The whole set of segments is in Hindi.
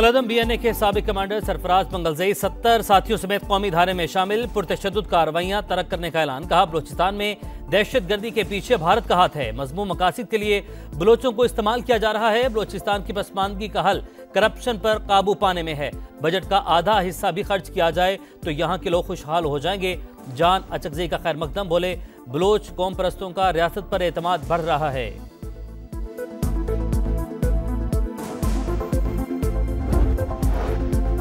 कलदम BNA के साबिक कमांडर सरफराज मंगलजई 70 साथियों समेत कौमी धारे में शामिल पुरतशद्दुद कार्रवाइयां तरक करने का ऐलान। कहा, बलोचिस्तान में दहशतगर्दी के पीछे भारत का हाथ है। मजमूम मकासद के लिए बलोचों को इस्तेमाल किया जा रहा है। बलोचिस्तान की पसमानदगी का हल करप्शन पर काबू पाने में है। बजट का आधा हिस्सा भी खर्च किया जाए तो यहाँ के लोग खुशहाल हो जाएंगे। जान अचकजई का खैर मकदम बोले, बलोच कौम परस्तों का रियासत पर एतमाद बढ़ रहा है।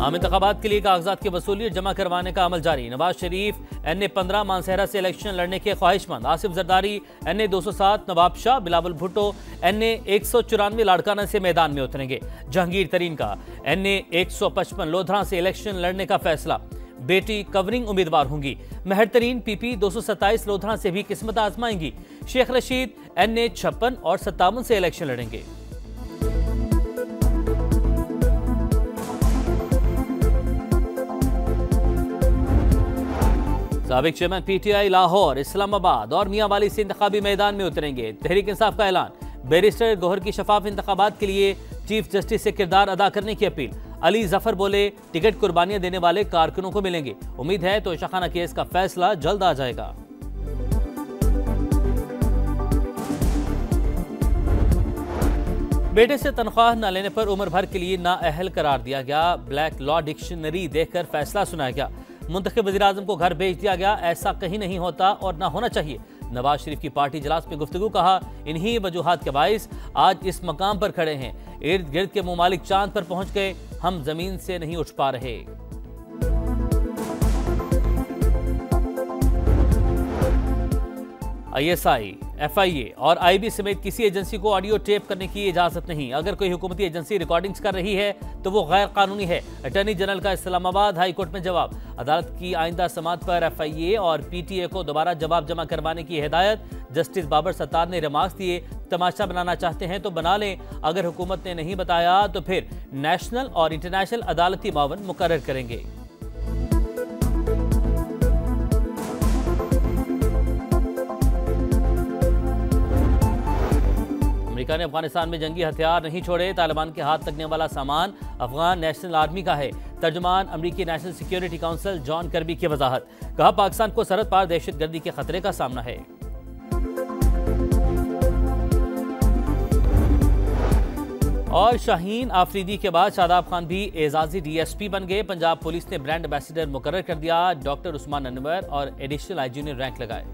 आम इंतखाबात के लिए कागजात की वसूलियत जमा करवाने का अमल जारी। नवाज शरीफ NA 15 मानसहरा से इलेक्शन लड़ने के ख्वाहिशमंद। आसिफ जरदारी NA 207, नवाब शाह, बिलावल भुट्टो NA 194 लाड़काना से मैदान में उतरेंगे। जहांगीर तरीन का NA 155 लोधरा से इलेक्शन लड़ने का फैसला। बेटी कवरिंग उम्मीदवार होंगी। महर तरीन PP 227 लोधरा से भी किस्मत आजमाएंगी। शेख रशीद NA 56 और 57 से इलेक्शन लड़ेंगे। साबिक चेयरमैन PTI लाहौर, इस्लामाबाद और मियांवाली से इंतखाबी मैदान में उतरेंगे। तहरीक इंसाफ का ऐलान। बैरिस्टर गौहर की शफाफ इंतखाबात के लिए चीफ जस्टिस से किरदार अदा करने की अपील। अली जफर बोले, टिकट कुर्बानियां देने वाले कारकुनों को मिलेंगे। उम्मीद है तो शाखाना केस का फैसला जल्द आ जाएगा। बेटे से तनख्वाह न लेने पर उम्र भर के लिए नाअहल करार दिया गया। ब्लैक लॉ डिक्शनरी देखकर फैसला सुनाया गया। मुंतखब वज़ीर-ए-आज़म को घर भेज दिया गया। ऐसा कहीं नहीं होता और ना होना चाहिए। नवाज शरीफ की पार्टी इजलास में गुफ्तगू। कहा, इन्हीं वजूहात के बाइस आज इस मकाम पर खड़े हैं। इर्द गिर्द के मुमालिक चांद पर पहुंच गए, हम जमीन से नहीं उठ पा रहे। ISI, FIA और IB समेत किसी एजेंसी को ऑडियो टेप करने की इजाजत नहीं। अगर कोई हुकूमती एजेंसी रिकॉर्डिंग्स कर रही है तो वो गैर कानूनी है। अटॉर्नी जनरल का इस्लामाबाद हाई कोर्ट में जवाब। अदालत की आइंदा समाअत पर FIA और PTA को दोबारा जवाब जमा करवाने की हिदायत। जस्टिस बाबर सत्तार ने रिमार्क्स दिए, तमाशा बनाना चाहते हैं तो बना लें। अगर हुकूमत ने नहीं बताया तो फिर नेशनल और इंटरनेशनल अदालती मावन मुकर्रर करेंगे। अमेरिका ने अफगानिस्तान में जंगी हथियार नहीं छोड़े। तालिबान के हाथ लगने वाला सामान अफगान नेशनल आर्मी का है। तर्जुमान अमेरिकी national security council John Kirby की वजाहत। कहा, पाकिस्तान को सरहद पार दहशतगर्दी के खतरे का सामना है। और शाहीन आफरीदी के बाद शादाब खान भी एजाजी DSP बन गए। पंजाब पुलिस ने ब्रांड एम्बेसडर मुकर्रर कर दिया। डॉक्टर उस्मान अनवर और एडिशनल IG ने रैंक लगाए।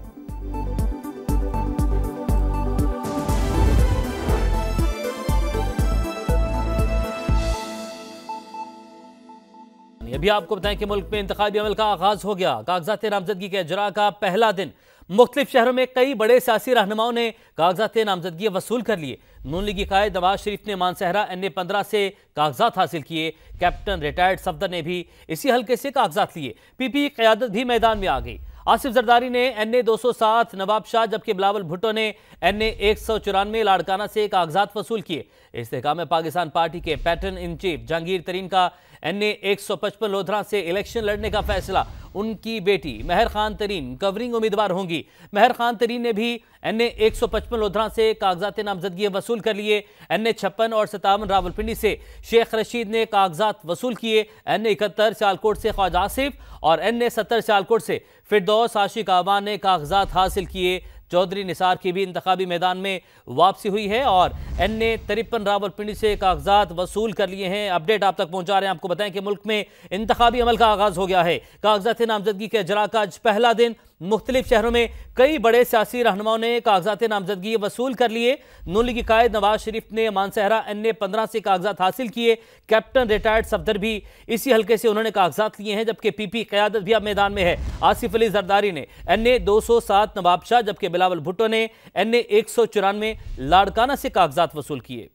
अभी आपको बताएं कि मुल्क में इंतखाबी अमल का आगाज हो गया। कागजात नामजदगी के इजरा का पहला दिन। मुख्तलिफ शहरों में कई बड़े सियासी रहनुमाओं ने कागजात नामजदगी वसूल कर लिए। नून लीगी कायद नवाज शरीफ ने मानसहरा NA 15 से कागजात हासिल किए। कैप्टन रिटायर्ड सफदर ने भी इसी हल्के से कागजात लिए। PP क़यादत भी मैदान में आ गई। आसिफ जरदारी ने NA 207 नवाब शाह, जबकि बिलावल भुट्टो ने NA 194 लाड़काना से कागजात वसूल किए। इस्तेहकाम पाकिस्तान पार्टी के पैटर्न इन चीफ जहांगीर तरीन का NA 155 लोधरा से इलेक्शन लड़ने का फैसला। उनकी बेटी महर खान तरीन कवरिंग उम्मीदवार होंगी। महर खान तरीन ने भी NA 155 लोधरा से कागजात नामजदगी वसूल कर लिए। NA 56 और 57 रावलपिंडी से शेख रशीद ने कागजात वसूल किए। NA 71 सियालकोट से ख्वाजा आसिफ और NA 70 सियालकोट से फिरदौस आशिक आवान ने कागजात हासिल किए। चौधरी निसार की भी इंतखाबी मैदान में वापसी हुई है और NA 53 रावलपिंडी से कागजात वसूल कर लिए हैं। अपडेट आप तक पहुंचा रहे हैं। आपको बताएं कि मुल्क में इंतखाबी अमल का आगाज हो गया है। कागजात नामजदगी के इजरा का आज पहला दिन। मुख्तलिफ शहरों में कई बड़े सियासी रहनुमाओं ने कागजात नामजदगी वसूल कर लिए। नून लीगी कायद नवाज शरीफ ने मानसहरा NA 15 से कागजात हासिल किए। कैप्टन रिटायर्ड सफदर भी इसी हल्के से उन्होंने कागजात लिए हैं, जबकि PP क़यादत भी अब मैदान में है। आसिफ अली जरदारी ने NA 207 नवाब शाह, जबकि बिलावल भुट्टो ने NA 194 लाड़काना से कागजात वसूल किए।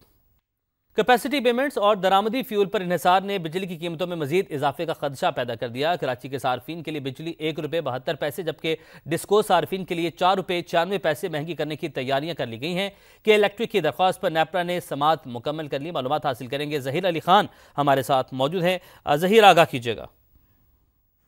कैपेसिटी पेमेंट्स और दरामदी फ्यूल पर इन्हिसार ने बिजली की कीमतों में मजीद इजाफे का खदशा पैदा कर दिया। कराची के सार्फिन के लिए बिजली ₹1.72, जबकि डिस्को सार्फिन के लिए ₹4.96 महंगी करने की तैयारियां कर ली गई हैं। कि इलेक्ट्रिक की दरख्वास्त पर नेपरा ने समाअत मुकम्मल कर ली। मालूमात हासिल करेंगे। जहीर अली खान हमारे साथ मौजूद हैं। जहीर, आगाह कीजिएगा।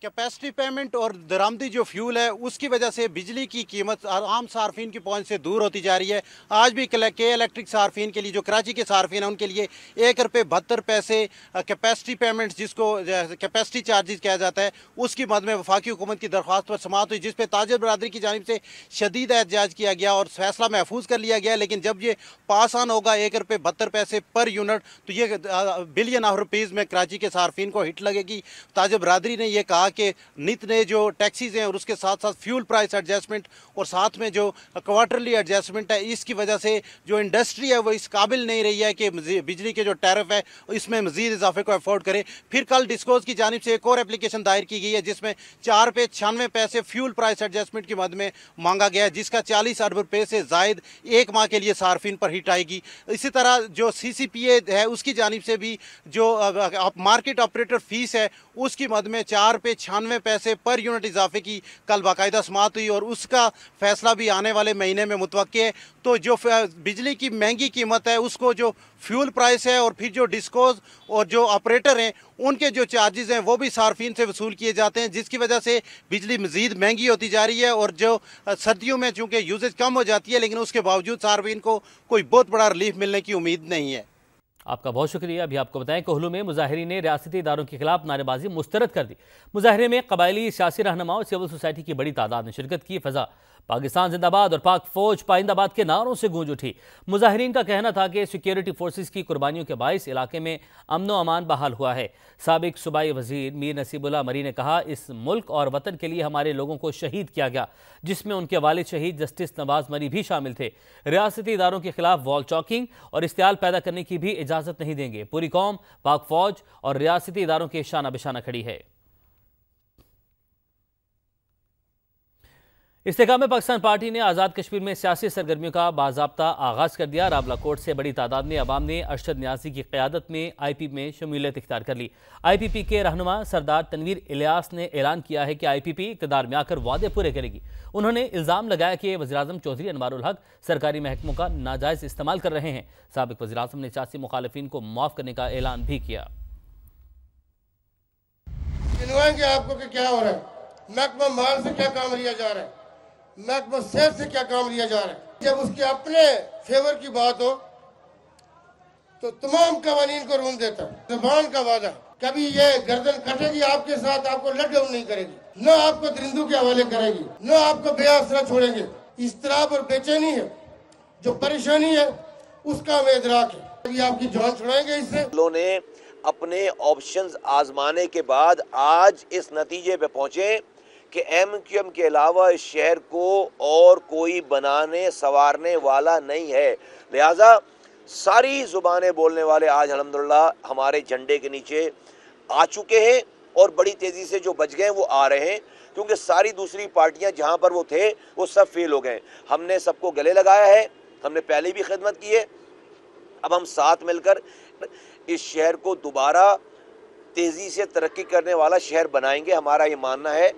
कैपेसिटी पेमेंट और दरामदी जो फ्यूल है उसकी वजह से बिजली की कीमत आम सार्फिन की पहुंच से दूर होती जा रही है। आज भी के इलेक्ट्रिक सार्फिन के लिए, जो कराची के सार्फिन हैं, उनके लिए 1 रुपये 72 पैसे कैपेसिटी पेमेंट, जिसको कैपेसिटी चार्जेस कहा जाता है, उसकी मद में वफाकी हुकूमत की दरख्वास्त पर समाअत हुई, जिस पर ताजिर बरादरी की जानिब से शदीद एहतजाज किया गया और फैसला महफूज कर लिया गया। लेकिन जब ये पास ऑन होगा 1 रुपये 72 पैसे पर यूनिट, तो ये बिलियन ऑफ रुपीज़ में कराची के सार्फिन को हिट लगेगी। ताजिर बरादरी ने यह कहा कि नित नए जो टैक्सीज हैं और उसके साथ साथ फ्यूल प्राइस एडजस्टमेंट और साथ में जो क्वार्टरली एडजस्टमेंट है, इसकी वजह से जो इंडस्ट्री है वो इस काबिल नहीं रही है कि बिजली के जो टैरिफ है इसमें मजीद इजाफे को अफोर्ड करे। फिर कल डिस्कोज की जानिब से एक और एप्लीकेशन दायर की गई है जिसमें 4 रुपये 96 पैसे फ्यूल प्राइस एडजस्टमेंट की मद में मांगा गया है, जिसका 40 अरब रुपये से जायद 1 माह के लिए सार्फिन पर हिट आएगी। इसी तरह जो CCPA है उसकी जानिब से भी जो मार्केट ऑपरेटर फीस है उसकी मद में 4 रुपये 96 पैसे पर यूनिट इजाफे की कल बाकायदा समाअत हुई और उसका फैसला भी आने वाले महीने में मुतवक्की है। तो जो बिजली की महंगी कीमत है उसको जो फ्यूल प्राइस है और फिर जो डिस्कोज और जो ऑपरेटर हैं उनके जो चार्जेस हैं वो भी सार्फिन से वसूल किए जाते हैं, जिसकी वजह से बिजली मज़ीद महंगी होती जा रही है। और जो सर्दियों में चूँकि यूजेज कम हो जाती है, लेकिन उसके बावजूद सार्फिन को कोई बहुत बड़ा रिलीफ मिलने की उम्मीद नहीं है। आपका बहुत शुक्रिया। अभी आपको बताएं, कोहलू में मुजाहिरीन ने रियासती इदारों के खिलाफ नारेबाजी मुस्तरद कर दी। मुजाहरे में कबायली सियासी रहनुमाओं और सिविल सोसाइटी की बड़ी तादाद ने शिरकत की। फजा पाकिस्तान जिंदाबाद और पाक फौज पाइंदाबाद के नारों से गूंज उठी। मुजाहिरीन का कहना था कि सिक्योरिटी फोर्सेस की कुर्बानियों के बाइस इलाके में अमन व अमान बहाल हुआ है। साबिक सूबाई वजीर मीर नसीबुल्लाह मरी ने कहा, इस मुल्क और वतन के लिए हमारे लोगों को शहीद किया गया, जिसमें उनके वालिद शहीद जस्टिस नवाज मरी भी शामिल थे। रियासती इदारों के खिलाफ वॉल चॉकिंग और इश्तियाल पैदा करने की भी इजाजत नहीं देंगे। पूरी कौम पाक फौज और रियासती इदारों के शाना बिशाना खड़ी है। इस्तेकाम में पाकिस्तान पार्टी ने आज़ाद कश्मीर में सियासी सरगर्मियों का बाज़ाब्ता आगाज़ कर दिया। रावलाकोट से बड़ी तादाद में अवाम ने अरशद न्याजी की क़यादत में IPP में शमूलियत इख्तियार कर ली। IPP के रहनुमा सरदार तनवीर इलियास ने ऐलान किया है कि IPP इक़्तिदार में आकर वादे पूरे करेगी। उन्होंने इल्ज़ाम लगाया कि वज़ीर-ए-आज़म चौधरी अनवारुल हक सरकारी महकमों का नाजायज़ इस्तेमाल कर रहे हैं। साबिक़ वज़ीर-ए-आज़म ने सियासी मुखालिफिन को माफ़ करने का ऐलान भी किया। आपको क्या हो रहा है, महकमा माल से क्या काम लिया जा रहा है, महकमा सेहत से क्या काम लिया जा रहा है। जब उसके अपने फेवर की बात हो तो तमाम कवानीन को रूल देता है। जुबान का वादा, कभी ये गर्दन कटेगी आपके साथ, आपको लट डाउन नहीं करेगी, न आपको दरिंदों के हवाले करेगी, न आपको बेआसरा छोड़ेंगे। इस्तराब और बेचैनी है, जो परेशानी है उसका हमें इदराक है। अभी आपकी जान छुड़ाएंगे। इससे लोगों ने अपने ऑप्शंस आजमाने के बाद आज इस नतीजे पे पहुंचे कि MQM के अलावा इस शहर को और कोई बनाने संवारने वाला नहीं है। लिहाजा सारी ज़ुबानें बोलने वाले आज अल्हम्दुलिल्लाह हमारे झंडे के नीचे आ चुके हैं और बड़ी तेज़ी से जो बच गए वो आ रहे हैं, क्योंकि सारी दूसरी पार्टियां जहां पर वो थे वो सब फेल हो गए। हमने सबको गले लगाया है, हमने पहले भी खिदमत की है। अब हम साथ मिलकर इस शहर को दोबारा तेज़ी से तरक्की करने वाला शहर बनाएंगे, हमारा ये मानना है।